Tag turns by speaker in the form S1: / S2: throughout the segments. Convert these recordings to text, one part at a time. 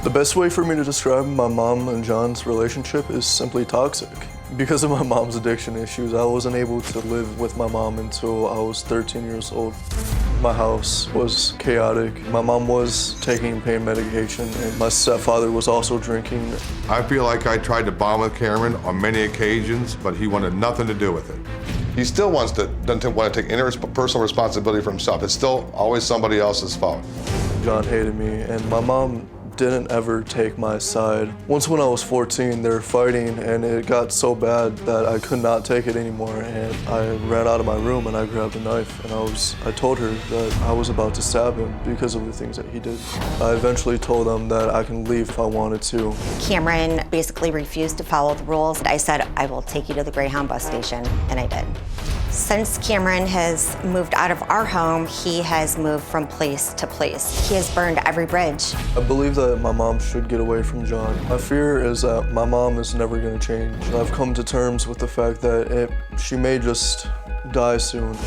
S1: The best way for me to describe my mom and John's relationship is simply toxic. Because of my mom's addiction issues, I wasn't able to live with my mom until I was 13 years old. My house was chaotic. My mom was taking pain medication, and my stepfather was also drinking.
S2: I feel like I tried to bond with Cameron on many occasions, but he wanted nothing to do with it. He still doesn't want to take any personal responsibility for himself. It's still always somebody else's fault.
S1: John hated me, and my mom didn't ever take my side. Once when I was 14, they were fighting, and it got so bad that I could not take it anymore, and I ran out of my room and I grabbed a knife, and I told her that I was about to stab him because of the things that he did. I eventually told them that I can leave if I wanted to.
S3: Cameron basically refused to follow the rules. I said, I will take you to the Greyhound bus station, and I did. Since Cameron has moved out of our home, he has moved from place to place. He has burned every bridge.
S1: I believe that my mom should get away from John. My fear is that my mom is never going to change. I've come to terms with the fact that she may just die soon.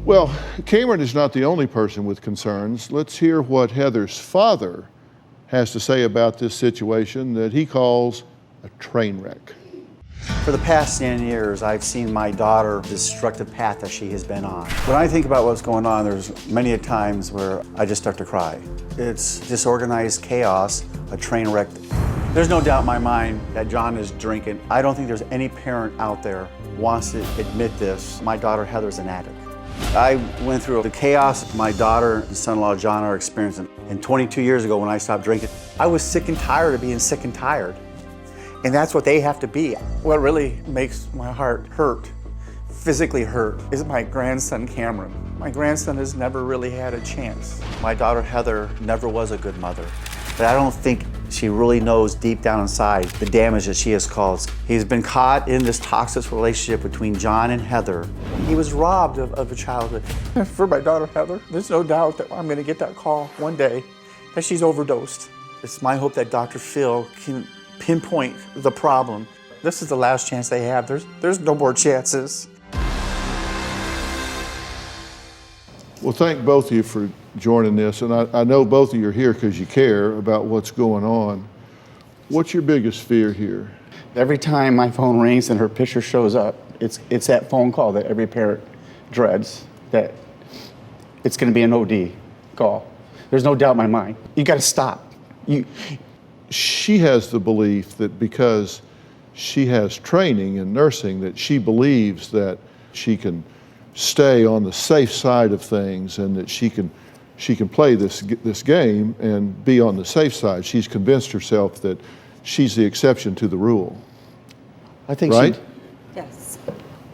S4: Well, Cameron is not the only person with concerns. Let's hear what Heather's father has to say about this situation that he calls a train wreck.
S5: For the past 10 years, I've seen my daughter the destructive path that she has been on. When I think about what's going on, there's many a times where I just start to cry. It's disorganized chaos, a train wreck. There's no doubt in my mind that John is drinking. I don't think there's any parent out there wants to admit this. My daughter Heather's an addict. I went through the chaos my daughter and son-in-law John are experiencing. And 22 years ago when I stopped drinking, I was sick and tired of being sick and tired. And that's what they have to be. What really makes my heart hurt, physically hurt, is my grandson Cameron. My grandson has never really had a chance. My daughter Heather never was a good mother. But I don't think she really knows deep down inside the damage that she has caused. He's been caught in this toxic relationship between John and Heather. He was robbed of a childhood. For my daughter Heather, there's no doubt that I'm gonna get that call one day that she's overdosed. It's my hope that Dr. Phil can pinpoint the problem. This is the last chance they have. There's no more chances.
S4: Well, thank both of you for joining this, and I know both of you are here because you care about what's going on. What's your biggest fear here?
S5: Every time my phone rings and her picture shows up, it's that phone call that every parent dreads, that it's gonna be an OD call. There's no doubt in my mind. You gotta stop.
S4: She has the belief that because she has training in nursing, that she believes that she can stay on the safe side of things and that she can play this game and be on the safe side. She's convinced herself that she's the exception to the rule.
S5: I think
S4: right?
S3: Yes.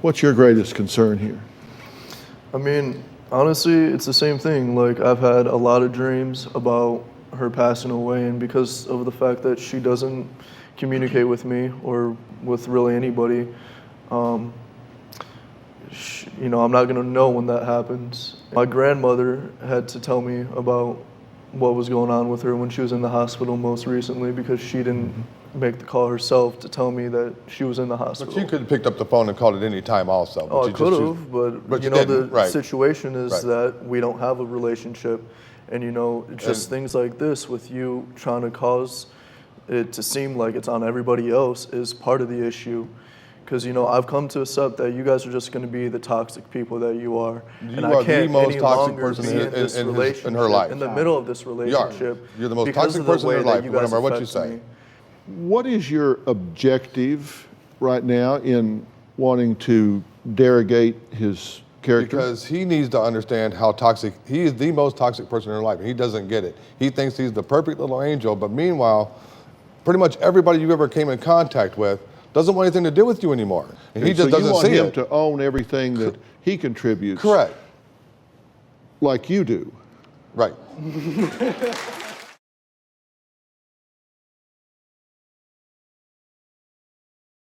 S4: What's your greatest concern here?
S1: I mean, honestly, it's the same thing. Like, I've had a lot of dreams about her passing away, and because of the fact that she doesn't communicate with me or with really anybody, I'm not gonna know when that happens. My grandmother had to tell me about what was going on with her when she was in the hospital most recently, because she didn't make the call herself to tell me that she was in the hospital.
S2: But you could have picked up the phone and called at any time also.
S1: Oh, I could have, but you know, the situation is
S2: Right.
S1: that we don't have a relationship. And just things like this with you trying to cause it to seem like it's on everybody else is part of the issue. Because, I've come to accept that you guys are just going to be the toxic people that you are.
S2: You are the most toxic person in her life.
S1: In the middle of this relationship.
S2: You're the most toxic person in her life, no matter what you say.
S4: What is your objective right now in wanting to derogate his character?
S2: Because he needs to understand how toxic, he is the most toxic person in her life, and he doesn't get it. He thinks he's the perfect little angel, but meanwhile, pretty much everybody you ever came in contact with doesn't want anything to do with you anymore. And he just doesn't see it.
S4: So you want him to own everything that he contributes.
S2: Correct.
S4: Like you do.
S2: Right.